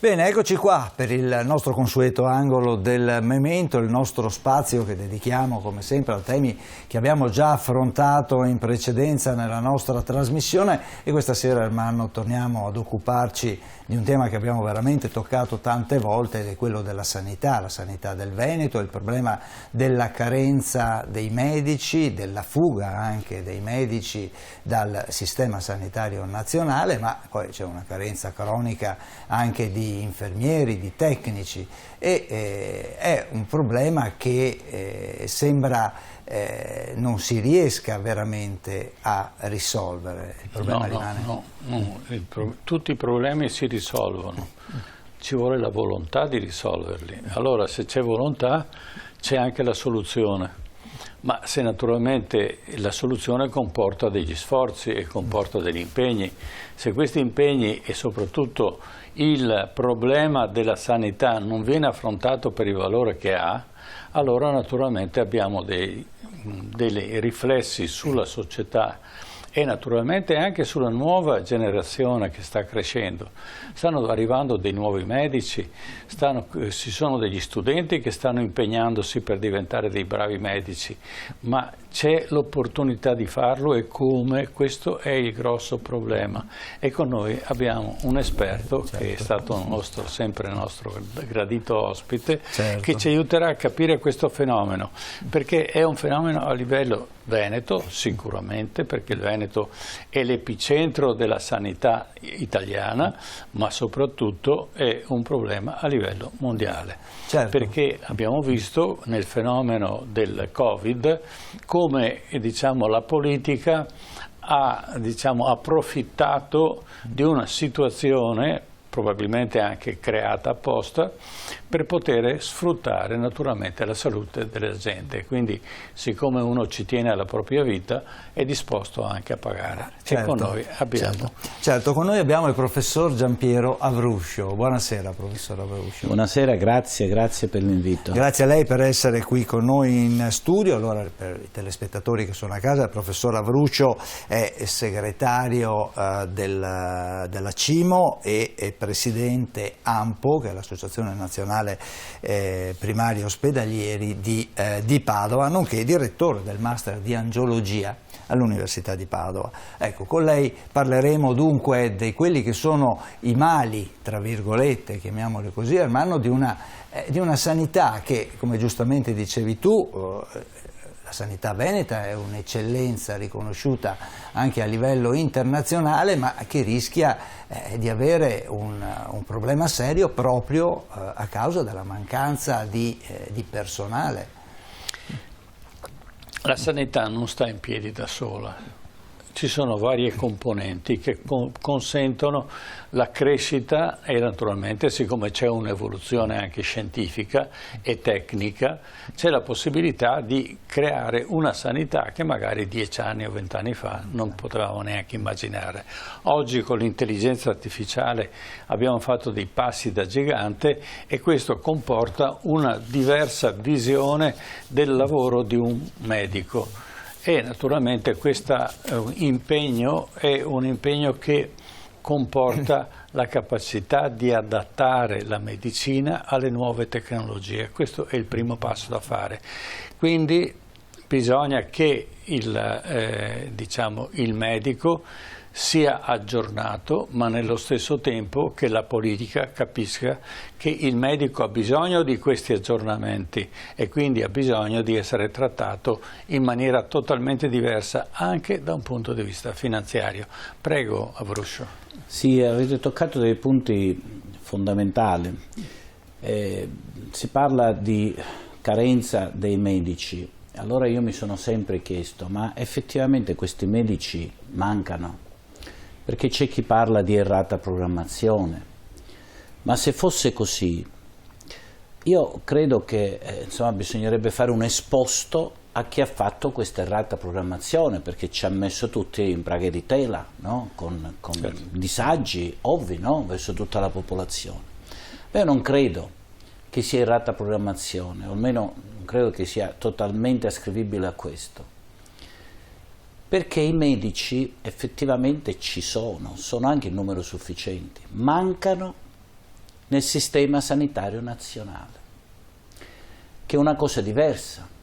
Bene, eccoci qua per il nostro consueto angolo del memento, il nostro spazio che dedichiamo come sempre a temi che abbiamo già affrontato in precedenza nella nostra trasmissione, e questa sera, Ermanno, torniamo ad occuparci di un tema che abbiamo veramente toccato tante volte, ed è quello della sanità, la sanità del Veneto, il problema della carenza dei medici, della fuga anche dei medici dal sistema sanitario nazionale, ma poi c'è una carenza cronica anche di infermieri, di tecnici, e è un problema che sembra non si riesca veramente a risolvere. Il problema rimane. Tutti i problemi si risolvono, ci vuole la volontà di risolverli. Allora, se c'è volontà c'è anche la soluzione. Ma se naturalmente la soluzione comporta degli sforzi e comporta degli impegni, se questi impegni e soprattutto il problema della sanità non viene affrontato per il valore che ha, allora naturalmente abbiamo dei riflessi sulla società e naturalmente anche sulla nuova generazione che sta crescendo. Stanno arrivando dei nuovi medici, ci sono degli studenti che stanno impegnandosi per diventare dei bravi medici, ma c'è l'opportunità di farlo, e come? Questo è il grosso problema. E con noi abbiamo un esperto, certo, che è stato sempre nostro gradito ospite, certo, che ci aiuterà a capire questo fenomeno, perché è un fenomeno a livello Veneto, sicuramente, perché il Veneto è l'epicentro della sanità italiana, ma soprattutto è un problema a livello mondiale. Certo. Perché abbiamo visto nel fenomeno del Covid come la politica ha approfittato di una situazione probabilmente anche creata apposta per poter sfruttare naturalmente la salute della gente. Quindi, siccome uno ci tiene alla propria vita, è disposto anche a pagare. Certo, e con noi abbiamo... Certo, con noi abbiamo il professor Giampiero Avruscio. Buonasera, professor Avruscio. Buonasera, grazie per l'invito. Grazie a lei per essere qui con noi in studio. Allora, per i telespettatori che sono a casa, il professor Avruscio è segretario della CIMO e è presidente AMPO, che è l'Associazione Nazionale Primari Ospedalieri di Padova, nonché direttore del Master di Angiologia all'Università di Padova. Ecco, con lei parleremo dunque di quelli che sono i mali, tra virgolette, chiamiamoli così, Ermanno, di una sanità che, come giustamente dicevi tu, la sanità veneta è un'eccellenza riconosciuta anche a livello internazionale, ma che rischia di avere un problema serio proprio a causa della mancanza di personale. La sanità non sta in piedi da sola. Ci sono varie componenti che consentono la crescita e naturalmente, siccome c'è un'evoluzione anche scientifica e tecnica, c'è la possibilità di creare una sanità che magari 10 anni o 20 anni fa non potevamo neanche immaginare. Oggi con l'intelligenza artificiale abbiamo fatto dei passi da gigante, e questo comporta una diversa visione del lavoro di un medico. E naturalmente questo impegno è un impegno che comporta la capacità di adattare la medicina alle nuove tecnologie. Questo è il primo passo da fare. Quindi bisogna che il medico sia aggiornato, ma nello stesso tempo che la politica capisca che il medico ha bisogno di questi aggiornamenti e quindi ha bisogno di essere trattato in maniera totalmente diversa anche da un punto di vista finanziario. Prego, Avruscio. Sì, avete toccato dei punti fondamentali. Si parla di carenza dei medici. Allora io mi sono sempre chiesto, ma effettivamente questi medici mancano? Perché c'è chi parla di errata programmazione, ma se fosse così, io credo che bisognerebbe fare un esposto a chi ha fatto questa errata programmazione, perché ci ha messo tutti in braghe di tela, no? Con certo, disagi ovvi, no? Verso tutta la popolazione. Io non credo che sia errata programmazione, o almeno non credo che sia totalmente ascrivibile a questo. Perché i medici effettivamente ci sono anche in numero sufficienti, mancano nel sistema sanitario nazionale, che è una cosa diversa.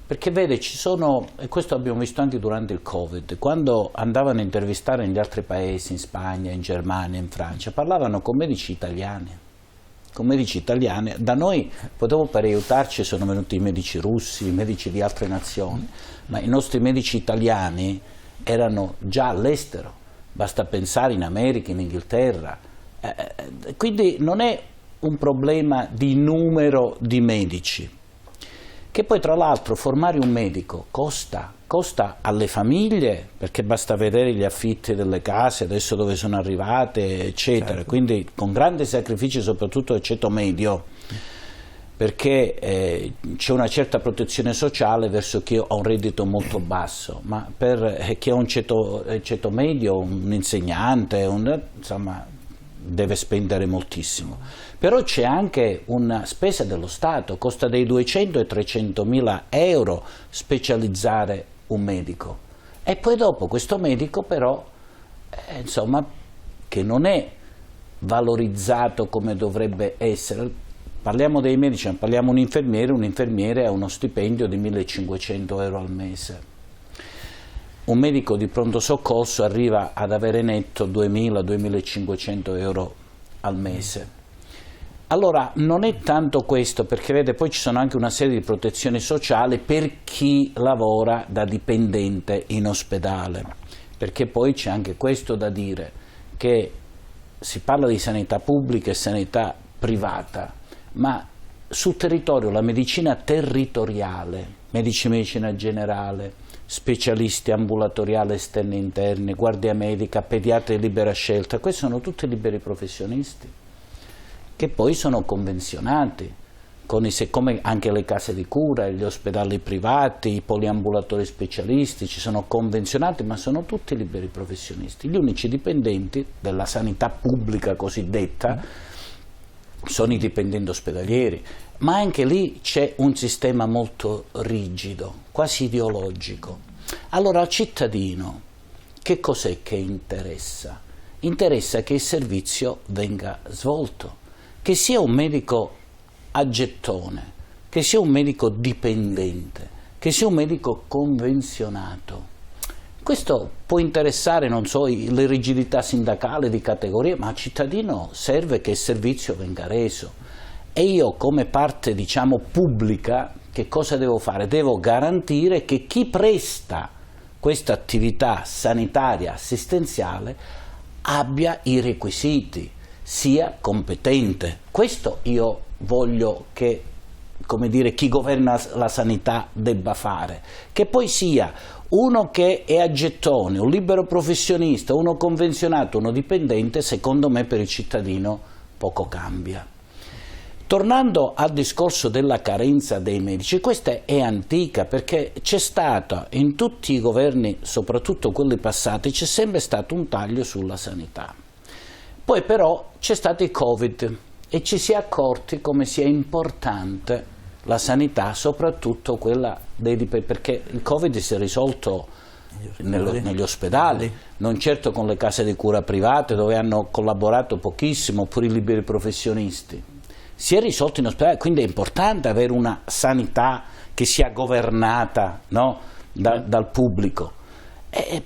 Perché vede, ci sono, e questo abbiamo visto anche durante il Covid, quando andavano a intervistare negli altri paesi, in Spagna, in Germania, in Francia, parlavano con medici italiani. Con medici italiani. Da noi, dopo per aiutarci, sono venuti i medici russi, i medici di altre nazioni, ma i nostri medici italiani erano già all'estero, basta pensare in America, in Inghilterra. Quindi non è un problema di numero di medici. Che poi tra l'altro formare un medico costa alle famiglie, perché basta vedere gli affitti delle case adesso dove sono arrivate, eccetera, certo. Quindi con grande sacrificio soprattutto del ceto medio, perché c'è una certa protezione sociale verso chi ha un reddito molto basso, ma per chi ha un ceto medio, un insegnante, insomma, deve spendere moltissimo. Però c'è anche una spesa dello Stato, costa dai 200 ai 300 mila euro specializzare un medico. E poi dopo questo medico però, insomma, che non è valorizzato come dovrebbe essere. Parliamo dei medici, ma parliamo di un infermiere ha uno stipendio di 1.500 euro al mese. Un medico di pronto soccorso arriva ad avere netto 2.000-2.500 euro al mese. Allora non è tanto questo, perché vede, poi ci sono anche una serie di protezioni sociali per chi lavora da dipendente in ospedale, perché poi c'è anche questo da dire, che si parla di sanità pubblica e sanità privata, ma sul territorio la medicina territoriale, medicina generale, specialisti ambulatoriali esterni e interni, guardia medica, pediatri di libera scelta, questi sono tutti liberi professionisti che poi sono convenzionati, come anche le case di cura, gli ospedali privati, i poliambulatori specialistici sono convenzionati, ma sono tutti liberi professionisti. Gli unici dipendenti della sanità pubblica cosiddetta sono i dipendenti ospedalieri, ma anche lì c'è un sistema molto rigido, quasi ideologico. Allora al cittadino che cos'è che interessa? Interessa che il servizio venga svolto, che sia un medico a gettone, che sia un medico dipendente, che sia un medico convenzionato. Questo può interessare, non so, le rigidità sindacali di categoria, ma al cittadino serve che il servizio venga reso. E io come parte, diciamo, pubblica, che cosa devo fare? Devo garantire che chi presta questa attività sanitaria assistenziale abbia i requisiti, sia competente. Questo io voglio che, come dire, chi governa la sanità debba fare, che poi sia uno che è a gettone, un libero professionista, uno convenzionato, uno dipendente, secondo me per il cittadino poco cambia. Tornando al discorso della carenza dei medici, questa è antica perché c'è stata in tutti i governi, soprattutto quelli passati, c'è sempre stato un taglio sulla sanità. Poi però c'è stato il Covid e ci si è accorti come sia importante la sanità, soprattutto quella perché il Covid si è risolto negli ospedali, non certo con le case di cura private dove hanno collaborato pochissimo, pure i liberi professionisti. Si è risolto in ospedale, quindi è importante avere una sanità che sia governata, no? dal pubblico.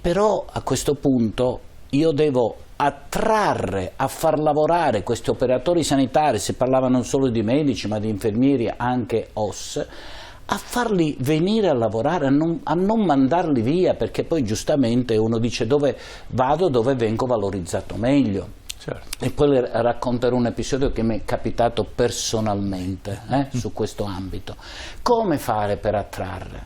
Però a questo punto io devo attrarre a far lavorare questi operatori sanitari, si parlava non solo di medici ma di infermieri, anche OSS, a farli venire a lavorare, a non mandarli via, perché poi giustamente uno dice dove vado, dove vengo valorizzato meglio. Certo. E poi le racconterò un episodio che mi è capitato personalmente su questo ambito. Come fare per attrarre?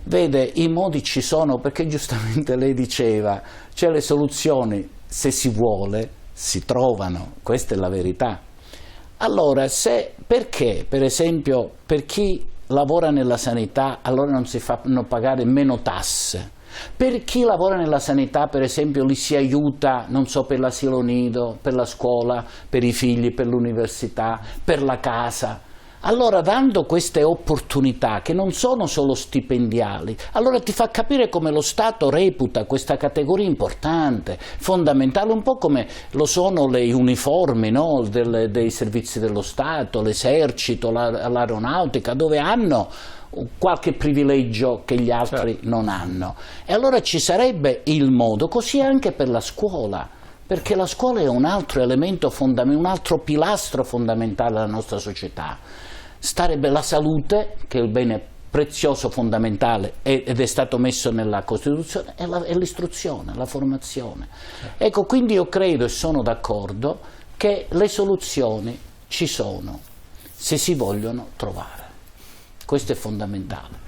Vede, i modi ci sono, perché giustamente lei diceva, cioè le soluzioni, se si vuole, si trovano, questa è la verità. Allora, perché, per esempio, per chi lavora nella sanità, allora non si fanno pagare meno tasse? Per chi lavora nella sanità, per esempio, li si aiuta, non so, per l'asilo nido, per la scuola, per i figli, per l'università, per la casa. Allora, dando queste opportunità che non sono solo stipendiali, allora ti fa capire come lo Stato reputa questa categoria importante, fondamentale, un po' come lo sono le uniformi, no? Dei servizi dello Stato, l'esercito, l'aeronautica, dove hanno qualche privilegio che gli altri non hanno. E allora ci sarebbe il modo, così anche per la scuola, perché la scuola è un altro elemento fondamentale, un altro pilastro fondamentale della nostra società. Starebbe la salute, che è il bene prezioso, fondamentale, ed è stato messo nella Costituzione, e l'istruzione, la formazione. Ecco, quindi io credo e sono d'accordo che le soluzioni ci sono, se si vogliono trovare. Questo è fondamentale.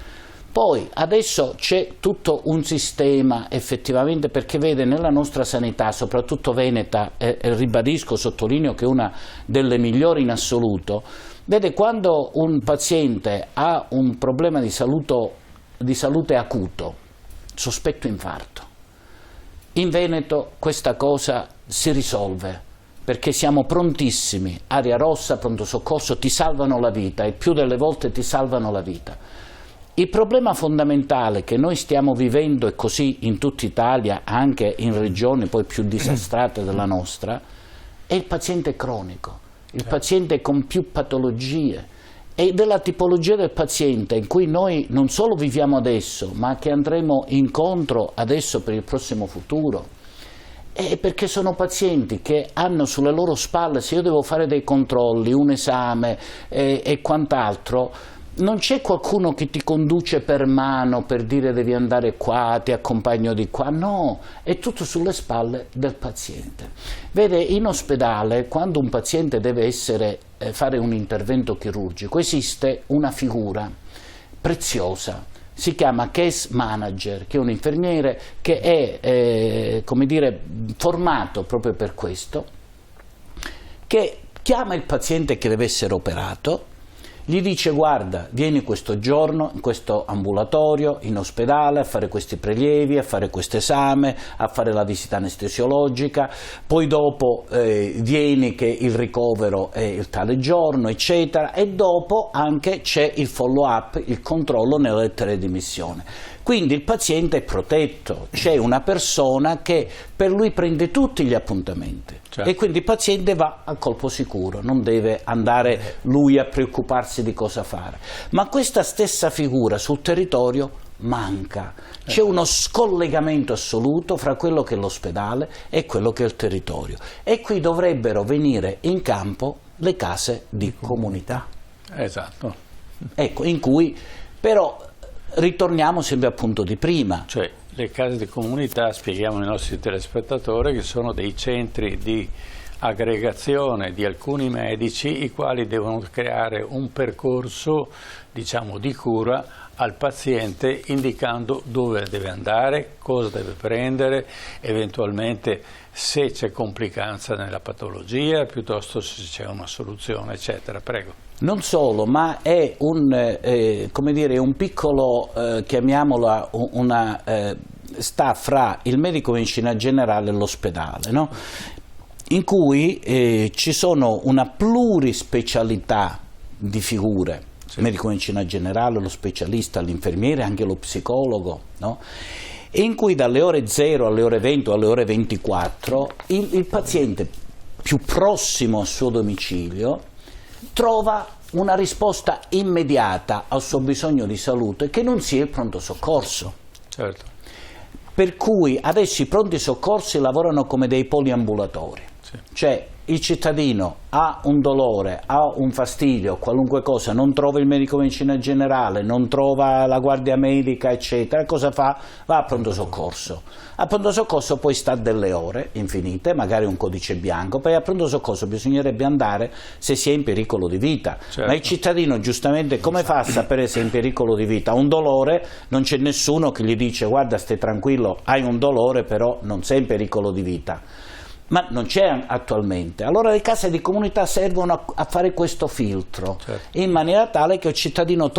Poi adesso c'è tutto un sistema effettivamente, perché vede nella nostra sanità, soprattutto veneta, ribadisco, sottolineo che è una delle migliori in assoluto, vede, quando un paziente ha un problema di salute acuto, sospetto infarto, in Veneto questa cosa si risolve, perché siamo prontissimi, area rossa, pronto soccorso, ti salvano la vita e più delle volte ti salvano la vita. Il problema fondamentale che noi stiamo vivendo, e così in tutta Italia, anche in regioni poi più disastrate della nostra, è il paziente cronico, il paziente con più patologie, e della tipologia del paziente in cui noi non solo viviamo adesso, ma che andremo incontro adesso per il prossimo futuro. Perché sono pazienti che hanno sulle loro spalle, se io devo fare dei controlli, un esame e quant'altro, non c'è qualcuno che ti conduce per mano per dire devi andare qua, ti accompagno di qua, no, è tutto sulle spalle del paziente. Vede, in ospedale, quando un paziente deve fare un intervento chirurgico, esiste una figura preziosa, si chiama case manager, che è un infermiere che è come dire, formato proprio per questo, che chiama il paziente che deve essere operato, gli dice: guarda, vieni questo giorno in questo ambulatorio, in ospedale, a fare questi prelievi, a fare questo esame, a fare la visita anestesiologica, poi dopo vieni che il ricovero è il tale giorno, eccetera, e dopo anche c'è il follow up, il controllo nelle lettere di dimissione. Quindi il paziente è protetto, c'è una persona che per lui prende tutti gli appuntamenti. Certo. E quindi il paziente va a colpo sicuro, non deve andare lui a preoccuparsi di cosa fare. Ma questa stessa figura sul territorio manca, c'è uno scollegamento assoluto fra quello che è l'ospedale e quello che è il territorio. E qui dovrebbero venire in campo le case di comunità. Esatto. Ecco, in cui però ritorniamo sempre al punto di prima. Cioè, le case di comunità, spieghiamo ai nostri telespettatori, che sono dei centri di aggregazione di alcuni medici, i quali devono creare un percorso, diciamo, di cura al paziente, indicando dove deve andare, cosa deve prendere, eventualmente se c'è complicanza nella patologia, piuttosto se c'è una soluzione, eccetera. Prego. Non solo, ma è come dire, un piccolo, chiamiamola, sta fra il medico medicina generale e l'ospedale, no? In cui ci sono una plurispecialità di figure, sì. Il medico medicina generale, lo specialista, l'infermiere, anche lo psicologo, no? E in cui dalle ore 0 alle ore 20 o alle ore 24 il paziente più prossimo al suo domicilio trova una risposta immediata al suo bisogno di salute, che non sia il pronto soccorso. Certo. Per cui adesso i pronti soccorsi lavorano come dei poliambulatori, sì. Cioè il cittadino ha un dolore, ha un fastidio, qualunque cosa, non trova il medico medicina generale, non trova la guardia medica, eccetera, cosa fa? Va a pronto soccorso. A pronto soccorso poi sta delle ore infinite, magari un codice bianco, poi a pronto soccorso bisognerebbe andare se si è in pericolo di vita. Certo. Ma il cittadino giustamente come fa a sapere se è in pericolo di vita? Un dolore, non c'è nessuno che gli dice: guarda, stai tranquillo, hai un dolore però non sei in pericolo di vita. ma non c'è attualmente. Allora le case di comunità servono a fare questo filtro, certo, in maniera tale che il cittadino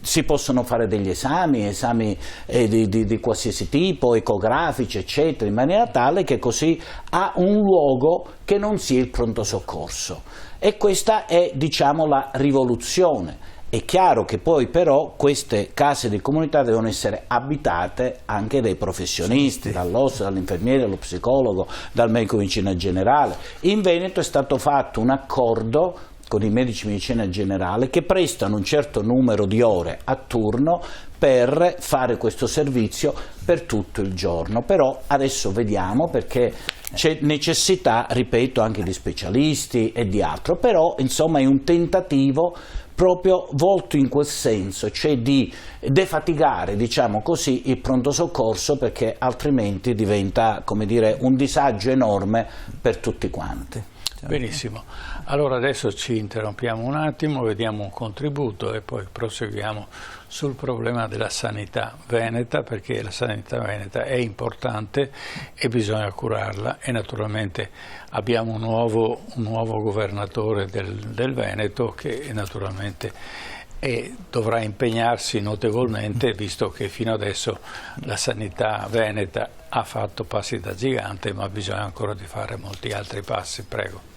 si possono fare degli esami di qualsiasi tipo, ecografici, eccetera, in maniera tale che così ha un luogo che non sia il pronto soccorso. E questa è, diciamo, la rivoluzione. È chiaro che poi però queste case di comunità devono essere abitate anche dai professionisti, dall'ostetrico, dall'infermiere, dallo psicologo, dal medico di medicina generale. In Veneto è stato fatto un accordo con i medici di medicina generale che prestano un certo numero di ore a turno per fare questo servizio per tutto il giorno. Però adesso vediamo, perché c'è necessità, ripeto, anche di specialisti e di altro, però insomma è un tentativo proprio volto in quel senso, cioè di defatigare, diciamo così, il pronto soccorso, perché altrimenti diventa, come dire, un disagio enorme per tutti quanti. Benissimo, allora adesso ci interrompiamo un attimo, vediamo un contributo e poi proseguiamo sul problema della sanità veneta, perché la sanità veneta è importante e bisogna curarla, e naturalmente abbiamo un nuovo governatore del Veneto che naturalmente dovrà impegnarsi notevolmente, visto che fino adesso la sanità veneta ha fatto passi da gigante, ma bisogna ancora di fare molti altri passi. Prego.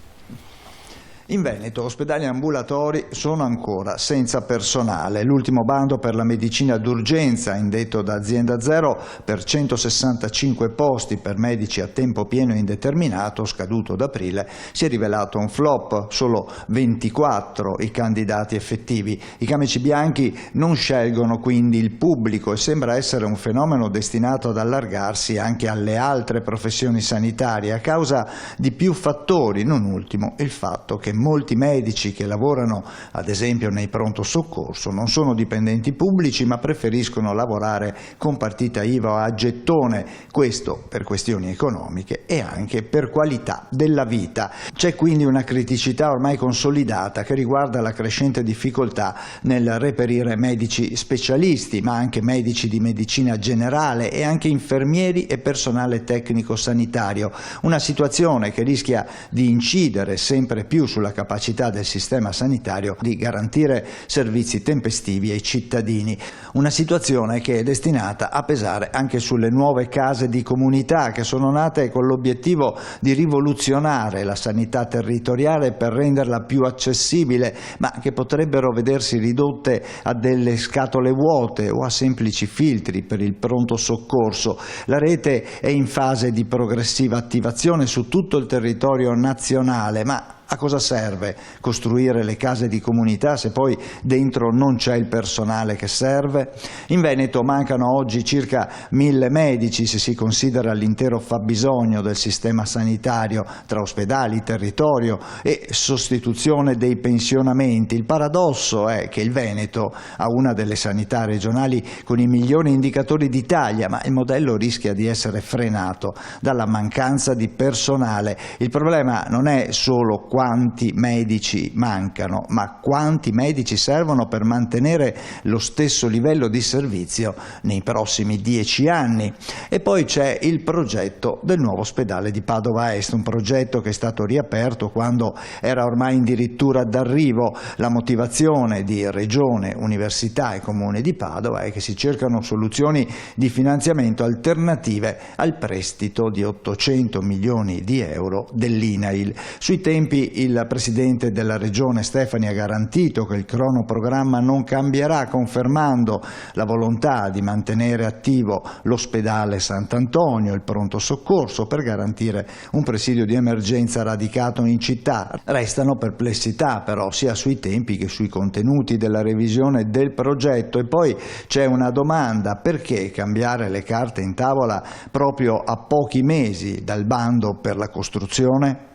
In Veneto ospedali e ambulatori sono ancora senza personale. L'ultimo bando per la medicina d'urgenza, indetto da Azienda Zero per 165 posti per medici a tempo pieno e indeterminato, scaduto ad aprile, si è rivelato un flop. Solo 24 i candidati effettivi. I camici bianchi non scelgono quindi il pubblico e sembra essere un fenomeno destinato ad allargarsi anche alle altre professioni sanitarie a causa di più fattori, non ultimo il fatto che molti medici che lavorano ad esempio nei pronto soccorso non sono dipendenti pubblici ma preferiscono lavorare con partita IVA o a gettone, questo per questioni economiche e anche per qualità della vita. C'è quindi una criticità ormai consolidata che riguarda la crescente difficoltà nel reperire medici specialisti, ma anche medici di medicina generale e anche infermieri e personale tecnico sanitario, una situazione che rischia di incidere sempre più sulla capacità del sistema sanitario di garantire servizi tempestivi ai cittadini. Una situazione che è destinata a pesare anche sulle nuove case di comunità che sono nate con l'obiettivo di rivoluzionare la sanità territoriale per renderla più accessibile, ma che potrebbero vedersi ridotte a delle scatole vuote o a semplici filtri per il pronto soccorso. La rete è in fase di progressiva attivazione su tutto il territorio nazionale, ma a cosa serve costruire le case di comunità se poi dentro non c'è il personale che serve? In Veneto mancano oggi circa 1000 medici se si considera l'intero fabbisogno del sistema sanitario tra ospedali, territorio e sostituzione dei pensionamenti. Il paradosso è che il Veneto ha una delle sanità regionali con i migliori indicatori d'Italia, ma il modello rischia di essere frenato dalla mancanza di personale. Il problema non è solo quanti medici mancano, ma quanti medici servono per mantenere lo stesso livello di servizio nei prossimi 10 anni. E poi c'è il progetto del nuovo ospedale di Padova Est, un progetto che è stato riaperto quando era ormai addirittura d'arrivo. La motivazione di Regione, Università e Comune di Padova è che si cercano soluzioni di finanziamento alternative al prestito di 800 milioni di euro dell'INAIL. Sui tempi il Presidente della Regione Stefani ha garantito che il cronoprogramma non cambierà, confermando la volontà di mantenere attivo l'ospedale Sant'Antonio, il pronto soccorso, per garantire un presidio di emergenza radicato in città. Restano perplessità però sia sui tempi che sui contenuti della revisione del progetto. E poi c'è una domanda: perché cambiare le carte in tavola proprio a pochi mesi dal bando per la costruzione?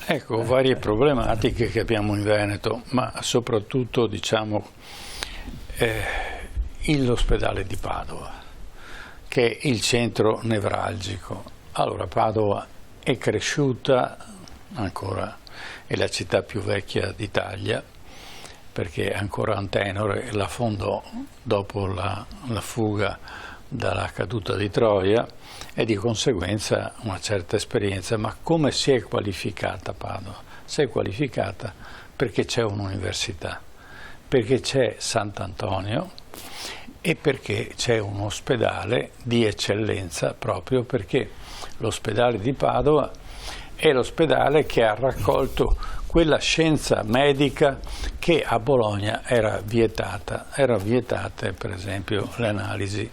Ecco, varie problematiche che abbiamo in Veneto, ma soprattutto diciamo l'ospedale di Padova, che è il centro nevralgico. Allora, Padova è cresciuta, ancora è la città più vecchia d'Italia, perché ancora Antenore la fondò dopo la fuga dalla caduta di Troia e di conseguenza una certa esperienza. Ma come si è qualificata Padova? Si è qualificata perché c'è un'università, perché c'è Sant'Antonio e perché c'è un ospedale di eccellenza, proprio perché l'ospedale di Padova è l'ospedale che ha raccolto quella scienza medica che a Bologna era vietata. Erano vietate per esempio le analisi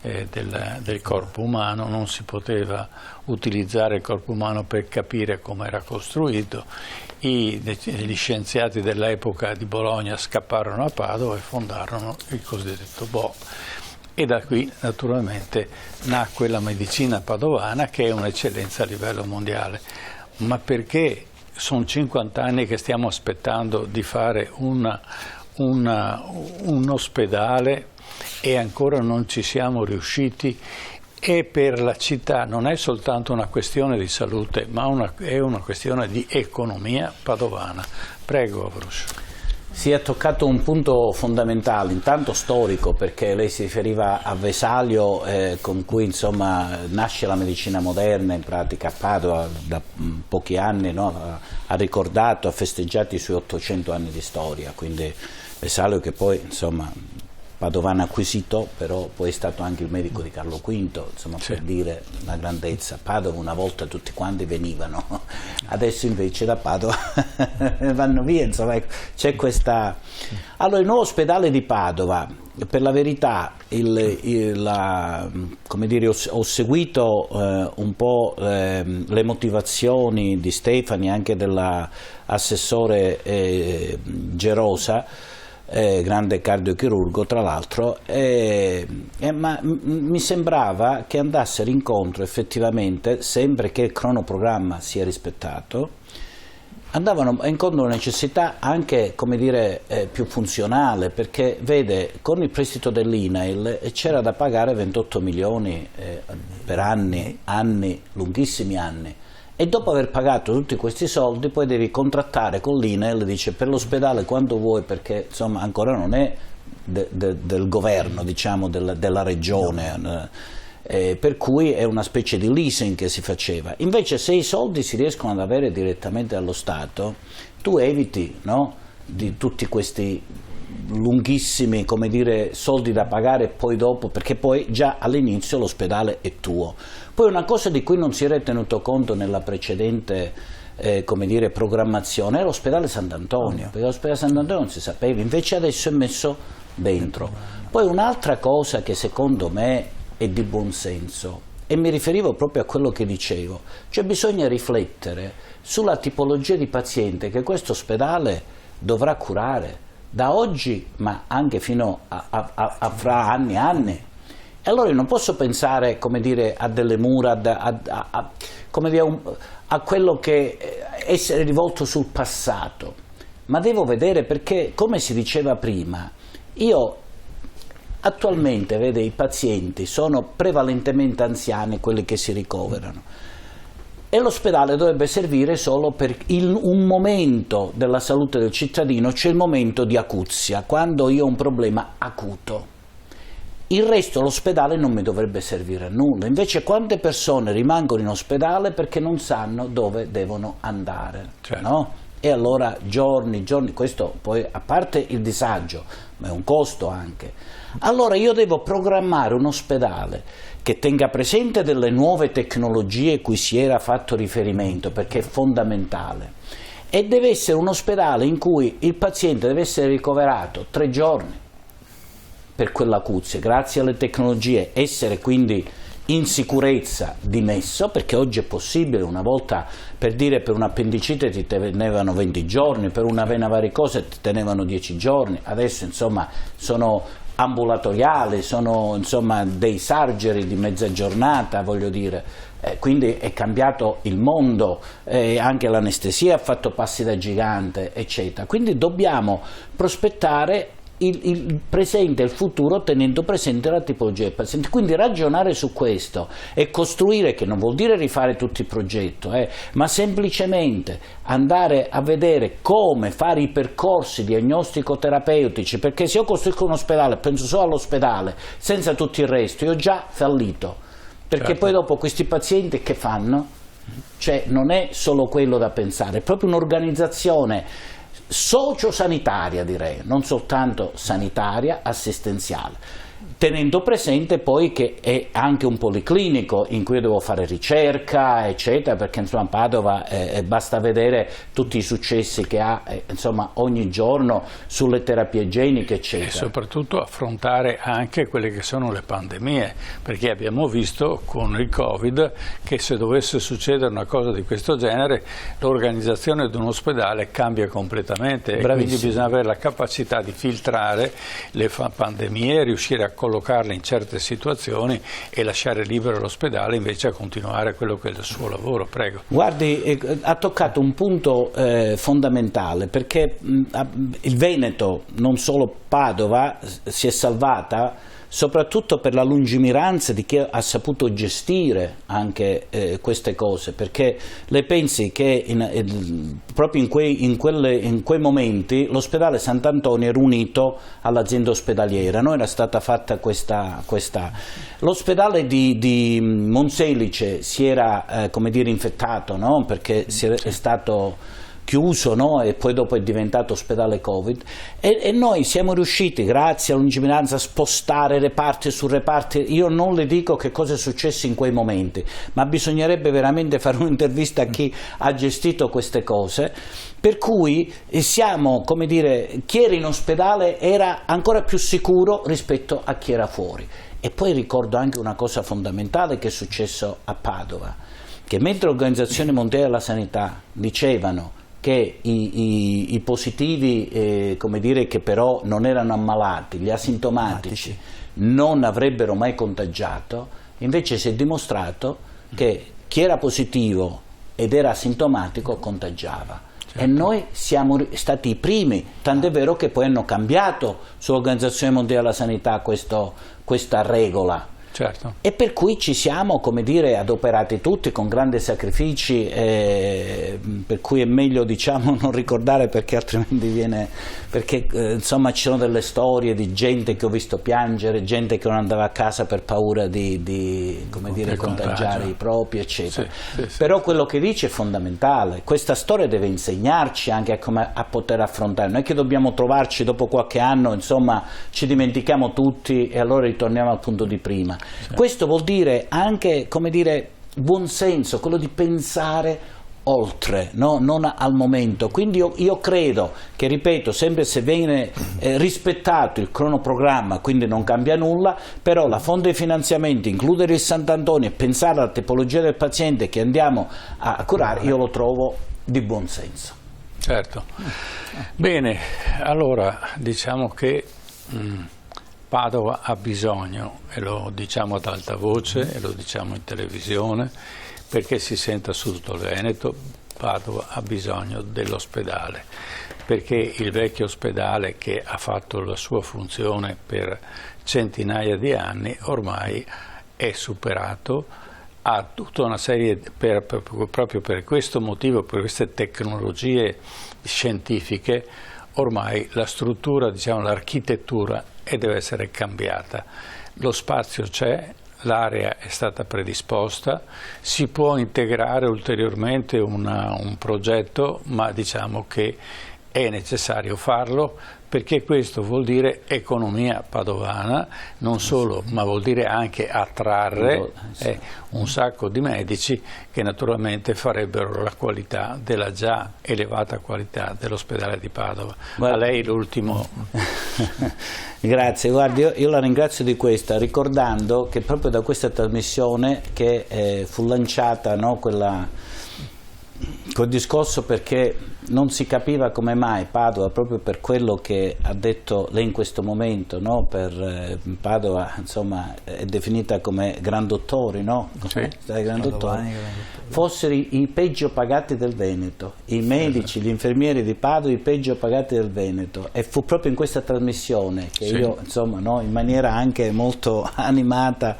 del corpo umano, non si poteva utilizzare il corpo umano per capire come era costruito. Gli scienziati dell'epoca di Bologna scapparono a Padova e fondarono il cosiddetto Bo. E da qui naturalmente nacque la medicina padovana, che è un'eccellenza a livello mondiale. Ma perché sono 50 anni che stiamo aspettando di fare un ospedale e ancora non ci siamo riusciti? E per la città non è soltanto una questione di salute, ma è una questione di economia padovana. Prego, Avruscio. Si è toccato un punto fondamentale, intanto storico, perché lei si riferiva a Vesalio, con cui insomma nasce la medicina moderna, in pratica a Padova da pochi anni, no? Ha ricordato, ha festeggiato i suoi 800 anni di storia, quindi Vesalio, che poi insomma padovano acquisito, però poi è stato anche il medico di Carlo V, insomma, sì, per dire la grandezza. Padova una volta tutti quanti venivano, adesso invece da Padova vanno via, insomma, c'è questa... Allora, il nuovo ospedale di Padova, per la verità, come dire, ho seguito un po' le motivazioni di Stefani, anche dell'assessore Gerosa, grande cardiochirurgo tra l'altro, ma mi sembrava che andassero incontro effettivamente, sempre che il cronoprogramma sia rispettato, andavano incontro a una necessità anche, come dire, più funzionale, perché vede, con il prestito dell'INAIL c'era da pagare 28 milioni per anni, lunghissimi anni. E dopo aver pagato tutti questi soldi poi devi contrattare con l'INAIL, dice, per l'ospedale quanto vuoi, perché insomma ancora non è del governo, diciamo, della regione, per cui è una specie di leasing che si faceva. Invece se i soldi si riescono ad avere direttamente dallo Stato, tu eviti, no, di tutti questi lunghissimi, come dire, soldi da pagare poi dopo, perché poi già all'inizio l'ospedale è tuo. Poi una cosa di cui non si era tenuto conto nella precedente come dire, programmazione è l'ospedale Sant'Antonio, perché l'ospedale Sant'Antonio non si sapeva, invece adesso è messo dentro. Poi un'altra cosa che secondo me è di buon senso, e mi riferivo proprio a quello che dicevo, cioè bisogna riflettere sulla tipologia di paziente che questo ospedale dovrà curare da oggi, ma anche fino a fra anni e anni. E allora io non posso pensare, come dire, a delle mura, come dire, a quello che essere rivolto sul passato, ma devo vedere, perché, come si diceva prima, io attualmente, vede, i pazienti sono prevalentemente anziani, quelli che si ricoverano, e l'ospedale dovrebbe servire solo per un momento della salute del cittadino, cioè il momento di acuzia, quando io ho un problema acuto. Il resto l'ospedale non mi dovrebbe servire a nulla. Invece quante persone rimangono in ospedale perché non sanno dove devono andare, certo, no? E allora giorni, questo poi a parte il disagio, ma è un costo anche. Allora io devo programmare un ospedale che tenga presente delle nuove tecnologie cui si era fatto riferimento, perché è fondamentale, e deve essere un ospedale in cui il paziente deve essere ricoverato 3 giorni per quell'acuzia, grazie alle tecnologie, essere quindi in sicurezza dimesso, perché oggi è possibile, una volta, per dire, per un'appendicite ti tenevano 20 giorni, per una vena varicosa ti tenevano 10 giorni, adesso insomma sono ambulatoriali, sono insomma dei surgery di mezza giornata, voglio dire, quindi è cambiato il mondo, anche l'anestesia ha fatto passi da gigante, eccetera. Quindi dobbiamo prospettare il presente e il futuro tenendo presente la tipologia del paziente. Quindi ragionare su questo e costruire, che non vuol dire rifare tutto il progetto, ma semplicemente andare a vedere come fare i percorsi diagnostico-terapeutici, perché se io costruisco un ospedale, penso solo all'ospedale, senza tutto il resto, io ho già fallito, perché certo. Poi dopo questi pazienti che fanno? Cioè non è solo quello da pensare, è proprio un'organizzazione sociosanitaria, direi, non soltanto sanitaria, assistenziale, tenendo presente poi che è anche un policlinico in cui io devo fare ricerca, eccetera, perché insomma Padova basta vedere tutti i successi che ha insomma ogni giorno sulle terapie geniche, eccetera. E soprattutto affrontare anche quelle che sono le pandemie, perché abbiamo visto con il Covid che se dovesse succedere una cosa di questo genere l'organizzazione di un ospedale cambia completamente. Bravissimo. E quindi bisogna avere la capacità di filtrare le pandemie, riuscire a collocarle in certe situazioni e lasciare libero l'ospedale invece a continuare quello che è il suo lavoro. Prego. Guardi, ha toccato un punto fondamentale, perché il Veneto, non solo Padova, si è salvata soprattutto per la lungimiranza di chi ha saputo gestire anche queste cose, perché lei pensi che proprio in quei momenti l'ospedale Sant'Antonio era unito all'azienda ospedaliera, no? Era stata fatta questa. L'ospedale di Monselice si era come dire infettato, no? Perché è stato chiuso, no? E poi dopo è diventato ospedale Covid e noi siamo riusciti grazie alla lungimiranza a spostare reparti su reparti. Io non le dico che cosa è successo in quei momenti, ma bisognerebbe veramente fare un'intervista a chi ha gestito queste cose, per cui siamo, come dire, chi era in ospedale era ancora più sicuro rispetto a chi era fuori. E poi ricordo anche una cosa fondamentale che è successo a Padova, che mentre l'Organizzazione Mondiale della Sanità dicevano che i positivi, come dire, che però non erano ammalati, gli asintomatici, non avrebbero mai contagiato, invece si è dimostrato che chi era positivo ed era asintomatico contagiava. Certo. E noi siamo stati i primi, tant'è vero che poi hanno cambiato sull'Organizzazione Mondiale della Sanità questa regola. Certo. E per cui ci siamo, come dire, adoperati tutti con grandi sacrifici, per cui è meglio, diciamo, non ricordare, perché altrimenti viene, perché insomma ci sono delle storie di gente che ho visto piangere, gente che non andava a casa per paura di come dire, contagiare i propri, eccetera. Sì. Però quello che dice è fondamentale, questa storia deve insegnarci anche a poter affrontare, non è che dobbiamo trovarci dopo qualche anno, insomma ci dimentichiamo tutti e allora ritorniamo al punto di prima. Sì. Questo vuol dire anche, come dire, buonsenso, quello di pensare oltre, no? Non al momento. Quindi io credo che, ripeto, sempre se viene rispettato il cronoprogramma, quindi non cambia nulla, però la fonte di finanziamento, includere il Sant'Antonio e pensare alla tipologia del paziente che andiamo a curare, io lo trovo di buonsenso. Certo. Bene, allora diciamo che Padova ha bisogno, e lo diciamo ad alta voce, e lo diciamo in televisione, perché si senta su tutto il Veneto, Padova ha bisogno dell'ospedale, perché il vecchio ospedale che ha fatto la sua funzione per centinaia di anni ormai è superato, ha tutta una serie, proprio per questo motivo, per queste tecnologie scientifiche, ormai la struttura, diciamo l'architettura deve essere cambiata. Lo spazio c'è, l'area è stata predisposta, si può integrare ulteriormente un progetto, ma diciamo che è necessario farlo, perché questo vuol dire economia padovana, non solo, ma vuol dire anche attrarre un sacco di medici che naturalmente farebbero la qualità della già elevata qualità dell'ospedale di Padova. A lei l'ultimo. Grazie, guardi, io la ringrazio di questa, ricordando che proprio da questa trasmissione che fu lanciata, no, quel discorso, perché non si capiva come mai Padova, proprio per quello che ha detto lei in questo momento, no? Per Padova, insomma, è definita come grandottori, no? Sì. Fossero i peggio pagati del Veneto, i medici, gli infermieri di Padova, i peggio pagati del Veneto, e fu proprio in questa trasmissione che io, insomma, no, in maniera anche molto animata.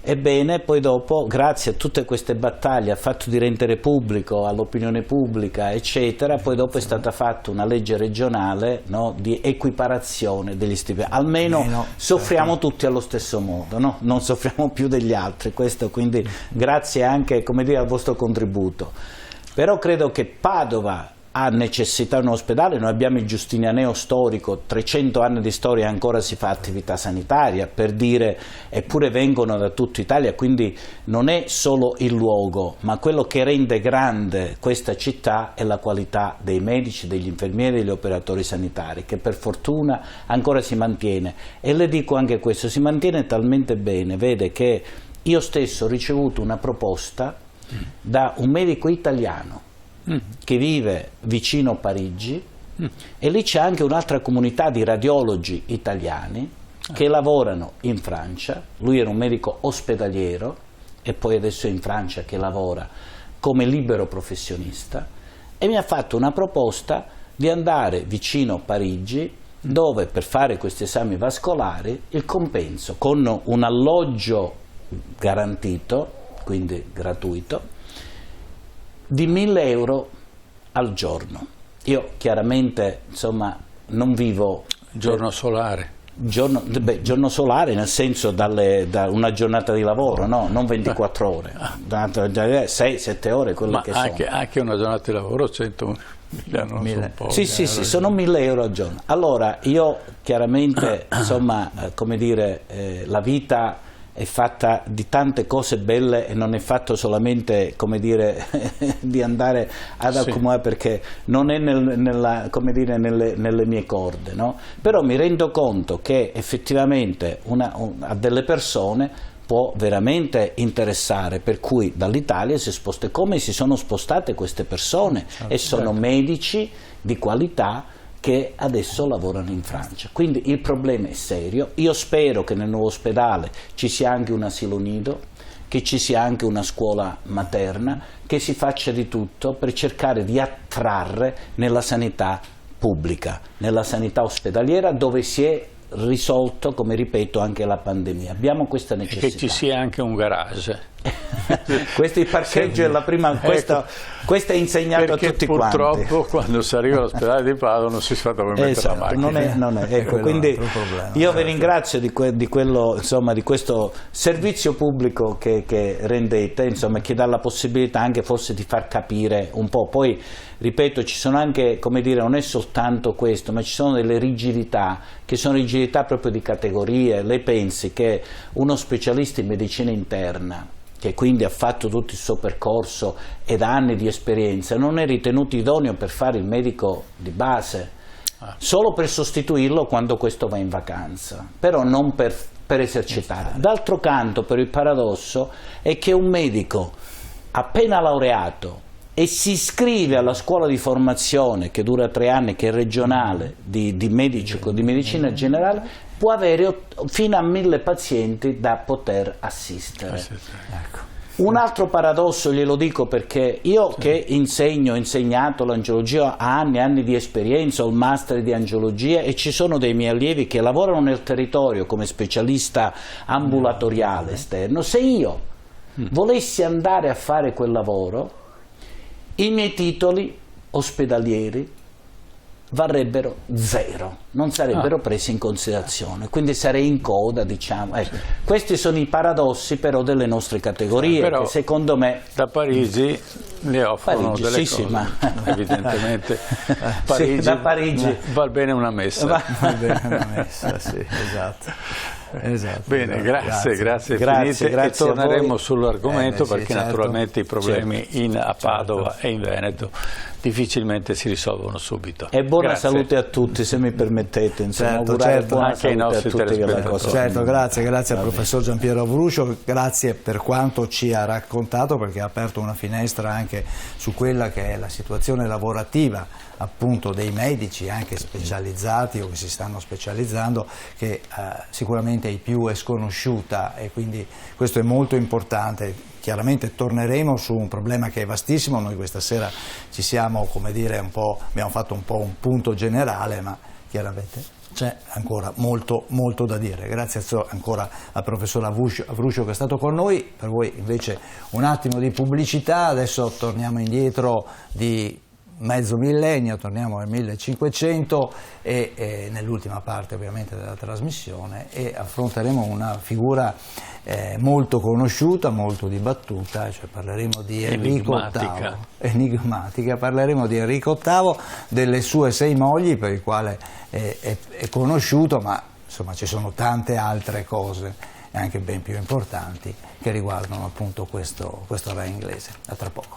Ebbene, poi dopo, grazie a tutte queste battaglie, al fatto di rendere pubblico all'opinione pubblica, eccetera, poi dopo è stata fatta una legge regionale, no, di equiparazione degli stipendi. Almeno soffriamo tutti allo stesso modo, no? Non soffriamo più degli altri, questo quindi grazie anche, come dire, al vostro contributo. Però credo che Padova ha necessità di un ospedale. Noi abbiamo il Giustinianeo storico, 300 anni di storia e ancora si fa attività sanitaria, per dire, eppure vengono da tutta Italia, quindi non è solo il luogo, ma quello che rende grande questa città è la qualità dei medici, degli infermieri e degli operatori sanitari, che per fortuna ancora si mantiene. E le dico anche questo, si mantiene talmente bene, vede che io stesso ho ricevuto una proposta da un medico italiano che vive vicino a Parigi, e lì c'è anche un'altra comunità di radiologi italiani che lavorano in Francia. Lui era un medico ospedaliero e poi adesso è in Francia che lavora come libero professionista, e mi ha fatto una proposta di andare vicino a Parigi, dove per fare questi esami vascolari il compenso, con un alloggio garantito, quindi gratuito, di 1.000 euro al giorno. Io chiaramente, insomma, non vivo... Giorno solare. Giorno solare nel senso da una giornata di lavoro, no? Non 24 ore, 6-7 ore, quello che sono. Anche una giornata di lavoro 100.000 non sono pochi. Sì, sono 1.000 euro al giorno. Allora, io chiaramente, insomma, come dire, la vita è fatta di tante cose belle e non è fatto solamente, come dire, di andare ad accumulare, perché non è come dire, nelle mie corde, no? Però mi rendo conto che effettivamente a delle persone può veramente interessare, per cui dall'Italia si sposta. Come si sono spostate queste persone? E sono medici di qualità che adesso lavorano in Francia. Quindi il problema è serio. Io spero che nel nuovo ospedale ci sia anche un asilo nido, che ci sia anche una scuola materna, che si faccia di tutto per cercare di attrarre nella sanità pubblica, nella sanità ospedaliera, dove si è risolto, come ripeto, anche la pandemia. Abbiamo questa necessità. E che ci sia anche un garage. Questo il parcheggio è la prima, questo è insegnato a tutti quanti. Purtroppo quando si arriva all'ospedale di Padova non si sa dove mettere la macchina. Non è. Ecco, quindi io vi ringrazio di quello, insomma, di questo servizio pubblico che rendete, insomma, che dà la possibilità anche forse di far capire un po'. Poi ripeto, ci sono anche, come dire, non è soltanto questo, ma ci sono delle rigidità che sono rigidità proprio di categorie. Lei pensi che uno specialista in medicina interna, che quindi ha fatto tutto il suo percorso ed ha anni di esperienza, non è ritenuto idoneo per fare il medico di base, solo per sostituirlo quando questo va in vacanza, però non per esercitare. D'altro canto, però, il paradosso è che un medico appena laureato e si iscrive alla scuola di formazione che dura 3 anni, che è regionale, di medicina generale, può avere fino a 1.000 pazienti da poter assistere. Ecco. Un altro paradosso, glielo dico perché io che ho insegnato l'angiologia, ho anni e anni di esperienza, ho il master di angiologia e ci sono dei miei allievi che lavorano nel territorio come specialista ambulatoriale esterno. Se io volessi andare a fare quel lavoro, i miei titoli ospedalieri varrebbero 0, non sarebbero presi in considerazione, quindi sarei in coda, diciamo. Questi sono i paradossi però delle nostre categorie, però, che secondo me da Parigi ne offrono delle cose, evidentemente Parigi, da Parigi va bene una messa, va bene una messa, sì, esatto. Bene, grazie e torneremo sull'argomento perché naturalmente i problemi a Padova e in Veneto difficilmente si risolvono subito. E buona Grazie. salute a tutti, se mi permettete, insomma, Certo, buona anche ai salute a nostri tutti, che è la telespettatori. cosa Certo, fondamentale. grazie al professor Giampiero Avruscio, grazie per quanto ci ha raccontato, perché ha aperto una finestra anche su quella che è la situazione lavorativa appunto dei medici anche specializzati o che si stanno specializzando, che sicuramente ai più è sconosciuta, e quindi questo è molto importante. Chiaramente torneremo su un problema che è vastissimo. Noi questa sera ci siamo, come dire, abbiamo fatto un po' un punto generale, ma chiaramente c'è ancora molto da dire. Grazie ancora al professor Avruscio che è stato con noi. Per voi invece un attimo di pubblicità, adesso torniamo indietro di mezzo millennio, torniamo al 1500 e nell'ultima parte ovviamente della trasmissione, e affronteremo una figura molto conosciuta, molto dibattuta, cioè parleremo di Enrico VIII, enigmatica, parleremo di Enrico VIII, delle sue 6 mogli, per il quale è conosciuto, ma insomma ci sono tante altre cose e anche ben più importanti che riguardano appunto questo re inglese. A tra poco.